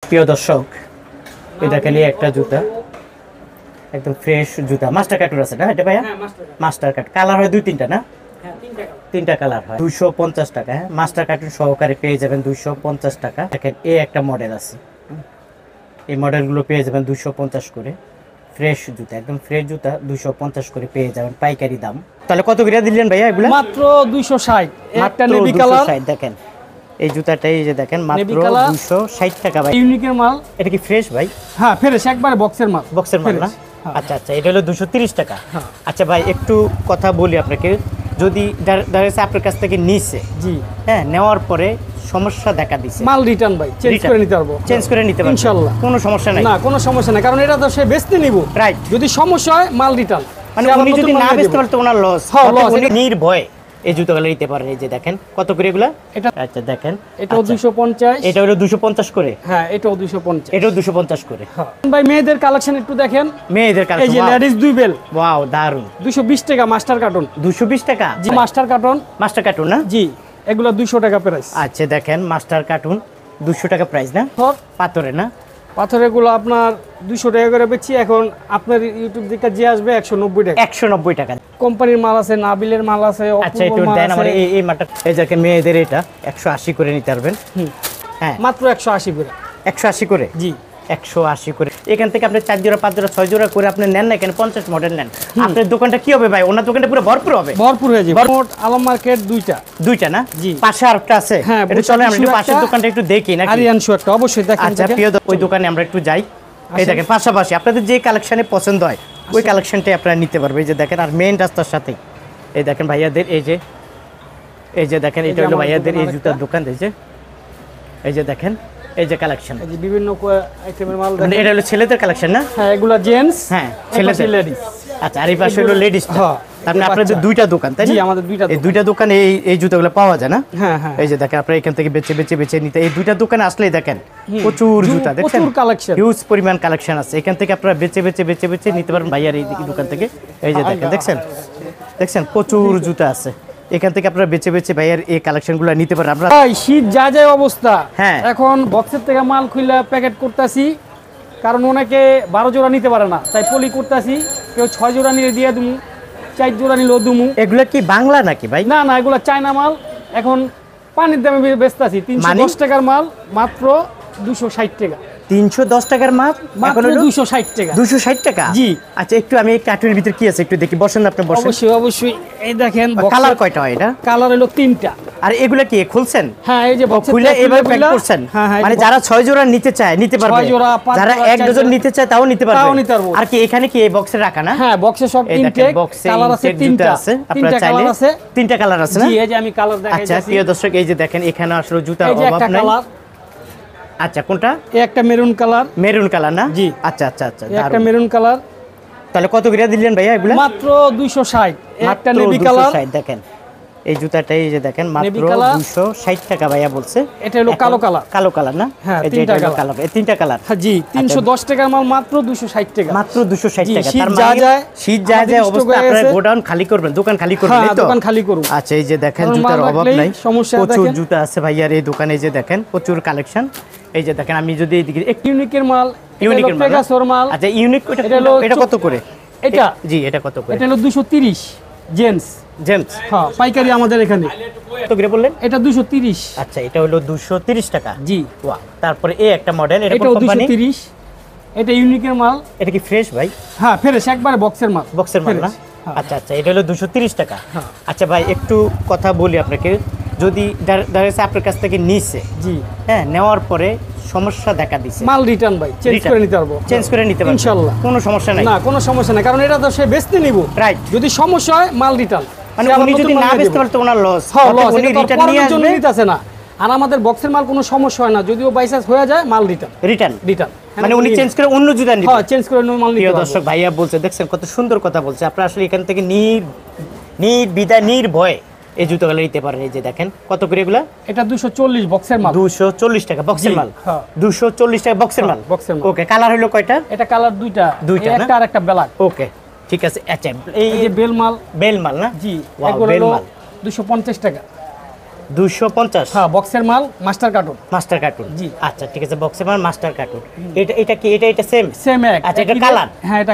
প্রিয় দর্শক, এই দেখেন এই একটা জুতা, একদম ফ্রেশ জুতা। মাস্টার কাটুর আছে না এটা ভাইয়া? মাস্টার কাট। কালার হয় দুই তিনটা না? তিনটা কালার হয়। 250 টাকা। হ্যাঁ, মাস্টার কাটুর সহকারে পেয়ে যাবেন 250 টাকা। দেখেন এই একটা মডেল আছে, এই মডেলগুলো পেয়ে যাবেন 250 করে। ফ্রেশ জুতা, একদম ফ্রেশ জুতা 250 করে পেয়ে যাবেন পাইকারি দাম। তাহলে কত করে দিলেন ভাইয়া এগুলো? মাত্র 260। একটা নেভি কালার। দেখেন এই জুতাটাই, এই যে দেখেন মাত্র 260 টাকা ভাই। ইউনিকের মাল। এটা কি ফ্রেশ ভাই? হ্যাঁ ফ্রেশ, একবারে বক্সের মাল। বক্সের মাল না? আচ্ছা আচ্ছা, এটা হলো 230 টাকা। আচ্ছা ভাই, একটু কথা বলি আপনাকে, যদি দাঁড়িয়েছে আপনার কাছ থেকে নিছে, জি হ্যাঁ, নেওয়ার পরে সমস্যা দেখা দিছে, মাল রিটার্ন ভাই, চেঞ্জ করে নিতে পারবো। চেঞ্জ করে নিতে পারবো ইনশাআল্লাহ, কোনো সমস্যা নাই। না কোনো সমস্যা নাই, কারণ এটা তো সে বেচতে নিব। রাইট। যদি সমস্যা হয় মাল রিটার্ন, মানে উনি যদি না বেচতে পারে তো ওনার লস। উনি নির্ভয়ে এই জুতোগুলো নিতে পারেন। এই যে দেখেন কত করে এগুলা। এটা আচ্ছা দেখেন, এটাও 250, এটা হলো 250 করে। হ্যাঁ এটাও 250, এটাও 250 করে। ভাই মেয়েদের কালেকশন একটু দেখেন। মেয়েদের কালেকশন, এই যে লেডিস দুই বেল, ওয়াও দারুন। 220 টাকা মাস্টার কার্টন। 220 টাকা? জি মাস্টার কার্টন। মাস্টার কার্টুন না? জি, এগুলো 200 টাকা প্রাইস। আচ্ছা দেখেন মাস্টার কার্টুন 200 টাকা প্রাইস না? পাথরে না? পাথরের গুলো আপনার 200 টাকা করে বেচি। এখন আপনার ইউটিউব থেকে যে আসবে 190 টাকা। 190 টাকা। কোম্পানির মাল আছে, নাবিলের মাল আছে। আচ্ছা একটু দেন আমার এই মালটা। এই যে মেয়েদের এটা 180 করে নিতে পারবেন। হ্যাঁ মাত্র 180 করে। 180 করে? জি 180 করে। এখান থেকে আপনি 4 জোড়া 5 জোড়া 6 জোড়া করে আপনি নেন না, এখানে 50 মডেল নেন, আপনার দোকানটা কি হবে ভাই? ওনার দোকানটা পুরো ভরপুর হবে। ভরপুর হয়ে যাবে। মোট আলম মার্কেট দুইটা না? জি। পাশে আরেকটা আছে। হ্যাঁ, এটা চলে আমরা একটু পাশের দোকানটা একটু দেখি নাকি? আরিয়ান শু একটা অবশ্যই দেখেন। আচ্ছা প্রিয়, ওই দোকানে আমরা একটু যাই। এই দেখেন পাশাপাশি আপনাদের যে কালেকশনে পছন্দ হয় ওই কালেকশনটাই আপনারা নিতে পারবেন। এই যে দেখেন, আর মেইন রাস্তার সাথেই এই দেখেন ভাইয়াদের, এই যে দেখেন এটা হলো ভাইয়াদের এই জুতার দোকান। এই যে দেখেন এই যে কালেকশন, এই যে বিভিন্ন আইটেমের মাল মানে এটা হলো ছেলেদের কালেকশন না? হ্যাঁ এগুলা জেন্টস, হ্যাঁ ছেলেদের, লেডিস। আচ্ছা, আর এই পাশে হলো লেডিস। হ্যাঁ, তার মানে আপনাদের দুইটা দোকান তাই না? জি আমাদের দুইটা। এই দুইটা দোকানে এই জুতাগুলো পাওয়া যায় না? হ্যাঁ হ্যাঁ। এই যে দেখেন আপনারা এখান থেকে বেছে নিতে, এই দুইটা দোকানে আসলেই দেখেন প্রচুর জুতা, দেখেন প্রচুর কালেকশন, হিউজ পরিমাণ কালেকশন আছে। এখান থেকে আপনারা বেছে নিতে পারেন ভাইয়ার এই দোকান থেকে। এই যে দেখেন, দেখছেন প্রচুর জুতা আছে। এখান থেকে আপনারা বেছে ভাইয়ার এই কালেকশনগুলো নিতে পারেন। আমরা ভাই শীত যায় অবস্থা, হ্যাঁ এখন বক্সের থেকে মাল খুলে প্যাকেট করতেছি, কারণ অনেকে 12 জোড়া নিতে পারে না, তাই পলি করতেছি। কেউ 6 জোড়া নিয়ে দিয়ে দুমু, 4 জোড়া নিলেও দুমু। এগুলো কি বাংলা নাকি ভাই? না না, এগুলো চায়না মাল। এখন পানির দামে বেচতেছি 310 টাকার মাল মাত্র 260 টাকা। 310 টাকার মাল মাত্র 260 টাকা। 260 টাকা? জি। আচ্ছা একটু আমি এই কার্টুনের ভিতর কি আছে একটু দেখি। বসেন আপনি, বসেন। অবশ্যই। এই দেখেন কালার কয়টা হয় এটা? কালার হলো 3টা। আর এগুলা কি খুলছেন? হ্যাঁ এই যে খুলে এভাবে প্যাক করছেন। মানে যারা 6 জোড়া নিতে চায় নিতে পারবে, যারা 1 ডজন নিতে চায় তাও নিতে পারবে। আর কি এখানে কি এই বক্সে রাখা না? হ্যাঁ বক্সে সব ইনটেক কালার আছে, 3টা আছে। আপনারা চাইলে 3টা কালার আছে না? জি এই যে আমি কালার দেখাই। আচ্ছা প্রিয় দর্শক, এই যে দেখেন এখানে আসলে জুতার অভাব নাই। আচ্ছা কোনটা? এই একটা মেরুন কালার। মেরুন কালার না? জি। আচ্ছা আচ্ছা আচ্ছা, একটা মেরুন কালার। তাহলে কত করে দিলেন ভাইয়া এগুলা? মাত্র 260। একটা নেভি কালার। দেখেন এই জুতাটাই, এই যে দেখেন মাত্র 260 টাকা ভাইয়া বলছে। এটা হলো কালো কালার। কালো কালার না? হ্যাঁ এই যে এটা কালার, এই 3টা কালার। হ্যাঁ জি, 310 টাকার মাল মাত্র 260 টাকা। মাত্র 260 টাকা। তার মানে শীত যায় অবস্থা আপনারা গোডাউন খালি করবেন, দোকান খালি করবেন, এই তো? দোকান খালি করব। আচ্ছা এই যে দেখেন জুতার অভাব নাই, প্রচুর জুতা আছে ভাইয়ার এই দোকানে। এই যে দেখেন প্রচুর কালেকশন। এই যে দেখেন আমি যদি এইদিকে ইউনিকের মাল, ইউনিকের মাল। আচ্ছা ইউনিক এটা কত করে? এটা জি এটা কত করে? এটা হলো 230 জেন্টস। হ্যাঁ পাইকারি আমাদের এখানে। কত করে বললেন? এটা 230। আচ্ছা এটা হলো 230 টাকা। জি। ওয়াও। তারপরে এই একটা মডেল, এটা কোন কোম্পানি? 230। এটা ইউনিকের মাল। এটা কি ফ্রেশ ভাই? হ্যাঁ ফ্রেশ, একবারে বক্সের মাল। বক্সের মাল না? আচ্ছা আচ্ছা, এটা হলো 230 টাকা। আচ্ছা ভাই একটু কথা বলি আপনাকে, যদি দাঁড়িয়েছে আপনার কাছ থেকে নিছে, জি হ্যাঁ, নেওয়ার পরে সমস্যা দেখা দিছে, মাল রিটার্ন ভাই, চেঞ্জ করে নিতে পারবো। চেঞ্জ করে নিতে পারবো ইনশাআল্লাহ, কোনো সমস্যা নাই। না কোনো সমস্যা নাই, কারণ এটা তো সে বেচতে নিব। রাইট। যদি সমস্যা হয় মাল রিটার্ন, মানে উনি যদি না বেচতে পারে তো ওনার লস। উনি রিটার্ন নিয়ে আসবে, নিতেছে না। আর আমাদের বক্সের মাল কোনো সমস্যা হয় না, যদিও বাইচান্স হয়ে যায় মাল রিটার্ন। মানে উনি চেঞ্জ করে অন্য জুতা নিবে। হ্যাঁ চেঞ্জ করে অন্য মাল নিতে। প্রিয় দর্শক ভাইয়া বলছে, দেখছেন কত সুন্দর কথা বলছে। আপনারা আসলে এখান থেকে নির্ভয়ে এই জুতোগুলো নিতে পারেন। এই যে দেখেন কত করে এগুলা? এটা 240 বক্সের মাল। 240 টাকা বক্সের মাল। 240 টাকা বক্সের মাল। ওকে, কালার হলো কয়টা? এটা কালার দুইটা, একটা আর একটা ব্ল্যাক। ওকে ঠিক আছে। আচ্ছা এই যে বেল মাল না? জি, এগুলো হলো 250 টাকা। 250 হ্যাঁ বক্সের মাল মাস্টার কার্টুন। মাস্টার কার্টুন জি। আচ্ছা ঠিক আছে, বক্সের মাল মাস্টার কার্টুন। এটা কি এটা সেম এক। আচ্ছা এটা কালার? হ্যাঁ এটা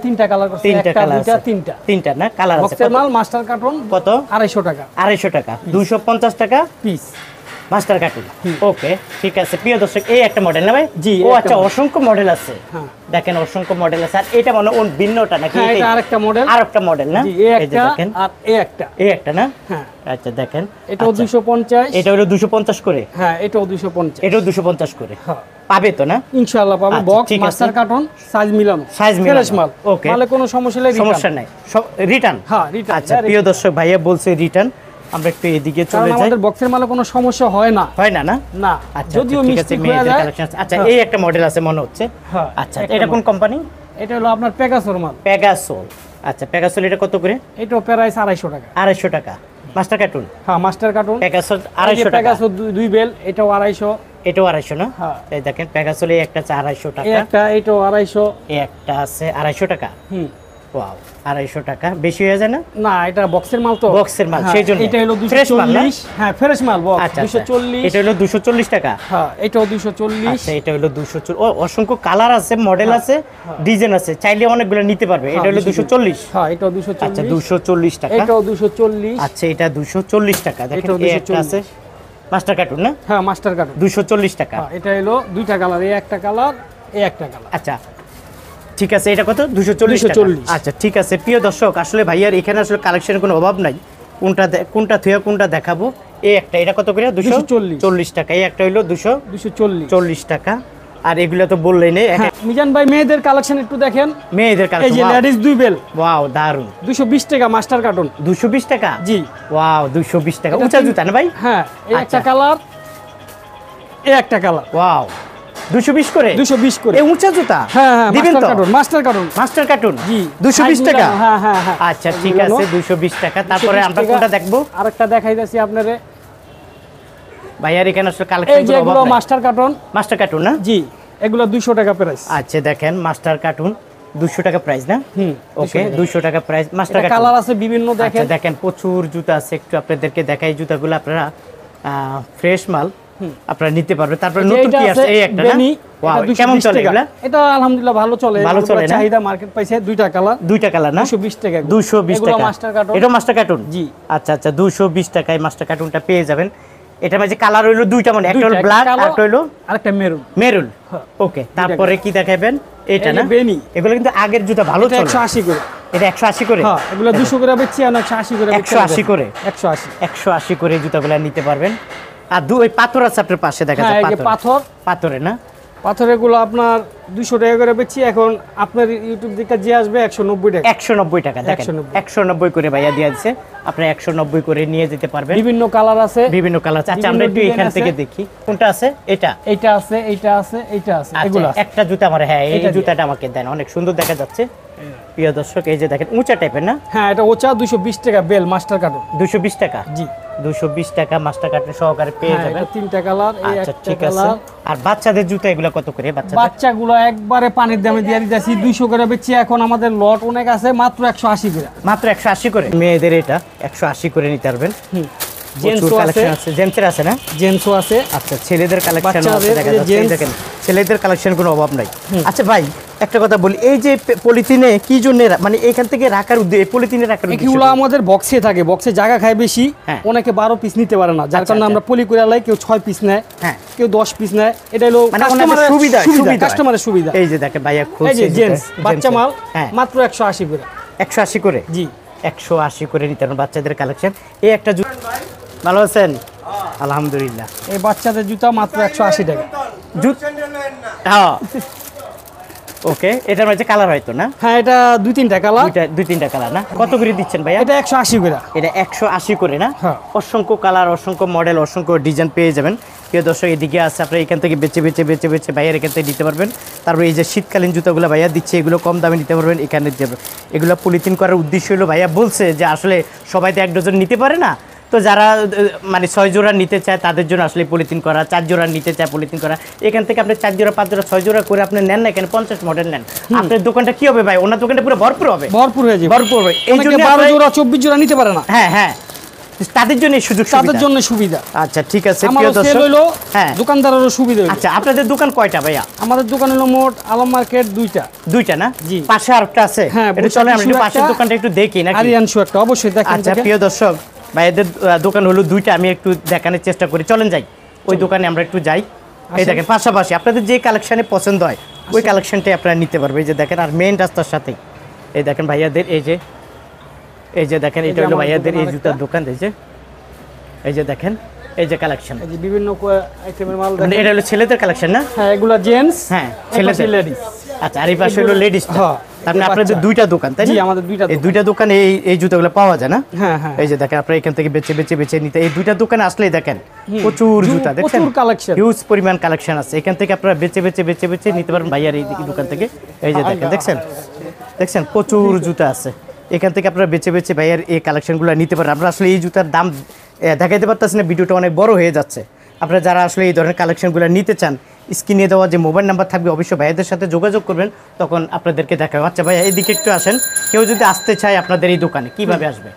তিনটা কালার করছে, তিনটা একটা কালার দুইটা আছে, তিনটা। তিনটা না কালার আছে। বক্সের মাল মাস্টার কার্টুন কত? 250 টাকা 250 টাকা, 250 টাকা পিস মাস্টার কার্টুন। ওকে ঠিক আছে প্রিয় দর্শক, এই একটা মডেল না ভাই? জি, ও একটা আচ্ছা, model। অসংখ্য মডেল আছে। হ্যাঁ দেখেন অসংখ্য মডেল আছে। আর এটা মানে ওর ভিন্নটা নাকি? হ্যাঁ এটা আরেকটা মডেল। আরেকটা মডেল না? জি এই এই যে একটা দেখেন, আর এই একটা। এই একটা না? হ্যাঁ আচ্ছা দেখেন, এটাও 250। এটা হলো 250 করে, হ্যাঁ এটাও 250। এটাও 250 করে। হ্যাঁ পাবে তো না? ইনশাআল্লাহ পাবে। আচ্ছা, বক্স ঠিক আছে। মাস্টার কার্টুন সাইজ মিলানো, সাইজ মিলানো। ফ্রেশ মাল। ওকে। মালে কোনো সমস্যা নেই, সমস্যা নাই, সব রিটার্ন। হ্যাঁ রিটার্ন। আচ্ছা প্রিয় দর্শক, ভাইয়া বলছে রিটার্ন। আমরা একটু এদিকে কারণ চলে যাই। আমাদের বক্সের মালে কোনো সমস্যা হয় না। হয় না? না না আচ্ছা যদিও ঠিক আছে, মিস্টেক হয়ে মেয়েদের যায়। কালেকশন আছে। আচ্ছা হ্যাঁ। এই একটা মডেল আছে মনে হচ্ছে। হ্যাঁ আচ্ছা একটা এটা কোন model। কোম্পানি? এটা হলো আপনার পেগাসোর মাল। পেগাসোল। আচ্ছা পেগাসোল এটা কত করে? এটাও প্রাইস 250 টাকা। 250 টাকা মাস্টার কার্টুন। হ্যাঁ মাস্টার কার্টুন পেগাসোল 250 টাকা। পেগাসো দুই বেল, এটাও 250। এটাও 250 না? হ্যাঁ। এই দেখেন পেগাসোল এই একটা আছে 250 এই টাকা, একটা এটাও 250। এই একটা আছে 250 টাকা। হুম ওয়াও 250 টাকা বেশি হয়ে যায় না? না এটা বক্সের মাল তো। বক্সের মাল, হ্যাঁ, সেই জন্য। এটা হলো Fresh মাল না? 240। হ্যাঁ ফ্রেশ মাল বক্স আচ্ছা 240। এটা হলো 240 টাকা। হ্যাঁ এটাও 240। আচ্ছা এটা হলো 240। ও অসংখ্য কালার আছে, মডেল আছে, ডিজাইন আছে, চাইলে অনেকগুলো নিতে পারবে। এটা হলো 240। হ্যাঁ এটাও 240। আচ্ছা 240 টাকা। এটাও 240। আচ্ছা এটা 240 টাকা। দেখেন এটাও এই একটা 240 আছে মাস্টার কার্টুন না? হ্যাঁ মাস্টার কার্টুন 240 টাকা। হ্যাঁ এটা হলো দুইটা কালার, এই একটা কালার এই একটা কালার। আচ্ছা ঠিক আছে, এটা কত? 240 টাকা। 240 আচ্ছা ঠিক আছে প্রিয় দর্শক, আসলে ভাইয়ার এখানে আসলে কালেকশনের কোনো অভাব নাই। কোনটা থেকে কোনটা দেখাবো। এই একটা, এটা কত করে? 240 টাকা। এই একটা হইলো 240 টাকা। আর এগুলো তো বললেই নেই। হ্যাঁ মিজান ভাই মেয়েদের কালেকশন একটু দেখেন। মেয়েদের এই কালেকশন, যে লেডিস দুই বেল, ওয়াও দারুন। 220 টাকা মাস্টার কার্টুন। 220 টাকা? জি ওয়াও 220 টাকা। এটা উঁচা জুতা না ভাই? হ্যাঁ এই আচ্ছা। একটা কালার এই একটা কালার। ওয়াও 220 করে? 220 করে। এই উঁচা জুতা? হ্যাঁ হ্যাঁ দিবেন মাস্টার তো? Cartoon master cartoon. Master cartoon ji 220 টাকা? হ্যাঁ হ্যাঁ হ্যাঁ আচ্ছা ঠিক আছে 220 টাকা। তারপরে 220 আমরা টাকা। কোনটা দেখবো? আরেকটা দেখাইতাছি আপনারে। ভাইয়ার এখানে আসলে এই কালেকশন যে এগুলো মাস্টার কার্টুন। মাস্টার কার্টুন না? জি এগুলো 200 টাকা প্রাইস। আচ্ছা দেখেন মাস্টার কার্টুন 200 টাকা প্রাইস না? হুম ওকে 200 টাকা প্রাইস মাস্টার এটা কার্টুন। কালার আছে বিভিন্ন দেখেন। আচ্ছা দেখেন প্রচুর জুতা আছে, একটু আপনাদেরকে দেখাই জুতাগুলো। আপনারা ফ্রেশ মাল আপনারা নিতে পারবেন। তারপরে নতুন এইটা কি আছে? এই একটা না? বেনি, ওয়াও এটা 220 কেমন চলে টাকা। এগুলা? এটা আলহামদুলিল্লাহ ভালো চলে। ভালো চলে না? চাহিদা মার্কেট পাইছে। দুইটা কালার, দুইটা কালার না? 220 টাকা। 220 এগুলো টাকা। Master cartoon. এটা মাস্টার কার্টুন? জি। আচ্ছা আচ্ছা 220 টাকায় মাস্টার কার্টুনটা পেয়ে যাবেন। এটা মাঝে কালার হইলো দুইটা, মানে একটা হলো দুইটা, ব্ল্যাক কালো, আর একটা হইলো আরেকটা মেরুন। মেরুন। হ্যাঁ। ওকে তারপরে কি দেখাবেন? এটা এই না? যে বেনি। এগুলো কিন্তু আগের জুতা ভালো এটা চলে। 180 করে। এটা 180 করে? হ্যাঁ এগুলো 200 করে বেচছি আর 180 করে। 180 করে? 180 180 করে জুতাগুলো নিতে পারবেন। আর ওই পাথর আছে আপনার পাশে দেখা হ্যাঁ যায়, এই যে পাথর। পাথরে না? পাথরের গুলো আপনার 200 টাকা করে বেচছি। এখন আপনার ইউটিউব থেকে যে আসবে 190 টাকা। 190 টাকা। দেখেন 190 করে ভাইয়া দিয়ে দিচ্ছে। আপনি 190 করে নিয়ে যেতে পারবেন। বিভিন্ন কালার আছে, বিভিন্ন কালার আছে। আচ্ছা আমরা একটু বিভিন্ন এখান design থেকে আছে। দেখি কোনটা আছে। এটা এইটা আছে, এইটা আছে, এইটা আছে, আচ্ছা, এগুলো আছে। একটা জুতা আমার, হ্যাঁ এই এটা দিয়ে। জুতাটা আমাকে দেন, অনেক সুন্দর দেখা যাচ্ছে। প্রিয় দর্শক এই যে দেখেন উঁচা টাইপের না? হ্যাঁ এটা ওচা 220 টাকা বেল মাস্টার কার্টুন। 220 টাকা? জি 220 টাকা মাস্টার কার্টুন সহকারে পেয়ে হ্যাঁ, যাবেন। এটা তিনটা কালার, এই আচ্ছা একটা ঠিক আছে। কালার। আর বাচ্চাদের জুতা এগুলো কত করে? বাচ্চাগুলো একবারে পানির দামে দিয়ে দিতেছি 200 করে বেচছি। এখন আমাদের লট অনেক আছে, মাত্র 180 করে। মাত্র 180 করে? মেয়েদের এটা 180 করে নিতে পারবেন। জেন্টসও আছে, জেন্টসের আছে না? জেন্টসও আছে। আচ্ছা ছেলেদের কালেকশন আছে বাচ্চাদের দেখা এই যে যাচ্ছে। এই gents। দেখেন ছেলেদের কালেকশন কোনো অভাব নাই। আচ্ছা ভাই একটা কথা বলি, এই যে পলিথিনে কি জন্য মানে এখান থেকে রাখার উদ্দেশ্য, পলিথিনে রাখার উদ্দেশ্য এগুলো আমাদের বক্সে থাকে, বক্সে জায়গা খায় বেশি। হ্যাঁ। অনেকে 12 পিস নিতে পারে না, যার আচ্ছা, কারণে আচ্ছা। আমরা পলি করে লাই। কেউ 6 পিস নেয়, হ্যাঁ কেউ 10 পিস নেয়। এটা হলো মানে কাস্টমারের সুবিধা, কাস্টমারের সুবিধা। এই যে দেখেন ভাইয়া এই খুলছে যে জেন্টস বাচ্চা মাল, হ্যাঁ মাত্র 180 করে। 180 করে? জি 180 করে নিতে পারেন বাচ্চাদের কালেকশন। এই একটা ভালো আছেন? আলহামদুলিল্লাহ। এই বাচ্চাদের জুতা মাত্র 180 টাকা। হ্যাঁ ওকে এটার মধ্যে কালার হয়তো না? হ্যাঁ এটা 2-3টা কালার। দুই তিনটা কালার না? কত করে দিচ্ছেন ভাইয়া? এটা 180 করে। এটা 180 করে না? হ্যাঁ। অসংখ্য কালার, অসংখ্য মডেল, অসংখ্য ডিজাইন পেয়ে যাবেন। প্রিয় দর্শক এদিকে আছে, আপনারা এখান থেকে বেছে বেছে বেছে বেছে ভাইয়ার এখান থেকে নিতে পারবেন। তারপরে এই যে শীতকালীন জুতাগুলো ভাইয়া দিচ্ছে, এগুলো কম দামে নিতে পারবেন এখানে যাবে। এগুলো পলিথিন করার উদ্দেশ্য হলো ভাইয়া বলছে যে আসলে সবাই তো 1 ডজন নিতে পারে না, তো যারা মানে 6 জোড়া নিতে চায় তাদের জন্য আসলে পলিথিন করা, 4 জোড়া নিতে চায় পলিথিন করা। এখান থেকে আপনি 4 জোড়া 5 জোড়া 6 জোড়া করে আপনি নেন না, এখানে 50 মডেল নেন, আপনার দোকানটা কি হবে ভাই? ওনার দোকানটা পুরো ভরপুর হবে, ভরপুর হয়ে যাবে। ভরপুর হবে। এই অনেকে জন্য 12 জোড়া 24 জোড়া নিতে পারে না। হ্যাঁ হ্যাঁ তাদের জন্য সুযোগ তাদের জন্য সুবিধা। আচ্ছা ঠিক আছে প্রিয় দর্শক, হ্যাঁ দোকানদারেরও সুবিধা। আচ্ছা আপনাদের দোকান কয়টা ভাইয়া? আমাদের দোকান হলো মোট আলম মার্কেট দুইটা না? জি। পাশে আরেকটা আছে? হ্যাঁ, এটা চলে আমরা একটু পাশের দোকানটা একটু দেখি নাকি? আরিয়ান শু একটা অবশ্যই দেখেন। আচ্ছা প্রিয় দর্শক, ভাইয়াদের দোকান হলো দুইটা, আমি একটু দেখানোর চেষ্টা করি, চলেন যাই ওই দোকানে আমরা একটু যাই। এই দেখেন পাশাপাশি আপনাদের যে কালেকশনে পছন্দ হয় ওই কালেকশনটাই আপনারা নিতে পারবেন। এই যে দেখেন, আর মেইন রাস্তার সাথেই এই দেখেন ভাইয়াদের এই যে দেখেন, এটা হলো ভাইয়াদের এই জুতার দোকান। এই যে দেখেন, এই যে কালেকশন, এই যে বিভিন্ন আইটেমের মাল মানে এটা হলো ছেলেদের কালেকশন না? হ্যাঁ এগুলা জেন্টস, হ্যাঁ ছেলেদের, লেডিস। আচ্ছা আর এই পাশে হলো লেডিস। হ্যাঁ তার মানে আপনাদের দুইটা দোকান তাই না? জি আমাদের দুইটা এই দুইটা দোকানে এই জুতাগুলো পাওয়া যায় না? হ্যাঁ হ্যাঁ। এই যে দেখেন আপনারা এখান থেকে বেছে নিতে, এই দুইটা দোকানে আসলেই দেখেন প্রচুর জুতা, দেখছেন প্রচুর কালেকশন, হিউজ পরিমাণ কালেকশন আছে। এখান থেকে আপনারা বেছে নিতে পারেন ভাইয়ার এই দোকান থেকে। এই যে দেখেন, দেখছেন প্রচুর জুতা আছে, এখান থেকে আপনারা বেছে ভাইয়ার এই কালেকশনগুলো নিতে পারেন। আমরা আসলে এই জুতার দাম দেখাইতে পারতেছি না, ভিডিওটা অনেক বড় হয়ে যাচ্ছে। আপনারা যারা আসলে এই ধরনের কালেকশনগুলো নিতে চান, স্ক্রিনে দেওয়া যে মোবাইল নাম্বার থাকবে অবশ্যই ভাইয়াদের সাথে যোগাযোগ করবেন, তখন আপনাদেরকে দেখাবো। আচ্ছা ভাইয়া এইদিকে একটু আসেন, কেউ যদি আসতে চায় আপনাদের এই দোকানে কিভাবে আসবে?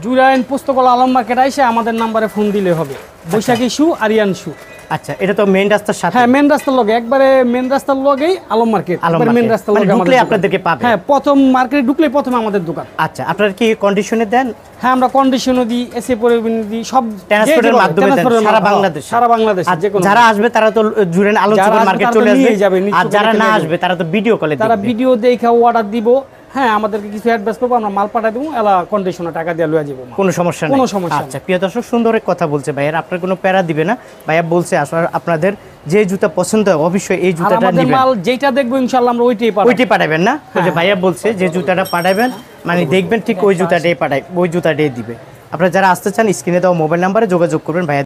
জুরাইন পুস্তকালয় আলম মার্কেট এসে আমাদের নাম্বারে ফোন দিলে হবে। বৈশাখী শু, আরিয়ান শু। আচ্ছা এটা তো মেইন রাস্তার সাথে? হ্যাঁ মেইন রাস্তার লগে, একবারে মেইন রাস্তার লগেই আলম মার্কেট, মেইন রাস্তার লগে ঢুকলে আপনাদেরকে পাবে। হ্যাঁ প্রথম মার্কেটে ঢুকলে প্রথম আমাদের দোকান। আচ্ছা আপনারা কি কন্ডিশনে দেন? হ্যাঁ আমরা কন্ডিশনও দিই, এসে পরিবহন দিই, সব ট্রান্সপোর্টের মাধ্যমে দেন সারা বাংলাদেশ। যে কোনো যারা আসবে তারা তো জুরাইন আলম মার্কেট চলে আসবে, আর যারা না আসবে তারা তো ভিডিও কলে দেখবে, তারা ভিডিও দেখে অর্ডার দিব। হ্যাঁ আমাদেরকে কিছু অ্যাডভান্স করবো, আমরা মাল পাঠিয়ে দেবো, এলা কন্ডিশনে টাকা দিয়ে লয়ে যাবো, কোনো সমস্যা নেই। আচ্ছা প্রিয় দর্শক, সুন্দর এক কথা বলছে ভাইয়া, আপনার কোনো প্যারা দিবে না। ভাইয়া বলছে আসলে আপনাদের যে জুতা পছন্দ হয় অবশ্যই এই জুতাটা নেবেন, মাল যেটা দেখবো ইনশাআল্লাহ আমরা ওইটাই পাঠাবেন না? ওই যে ভাইয়া বলছে যে জুতাটা পাঠাবেন, মানে দেখবেন ঠিক ওই জুতাটাই দিবে। আপনারা যারা আসতে চান স্ক্রিনে দেওয়া মোবাইল নাম্বারে যোগাযোগ করবেন ভাইয়া।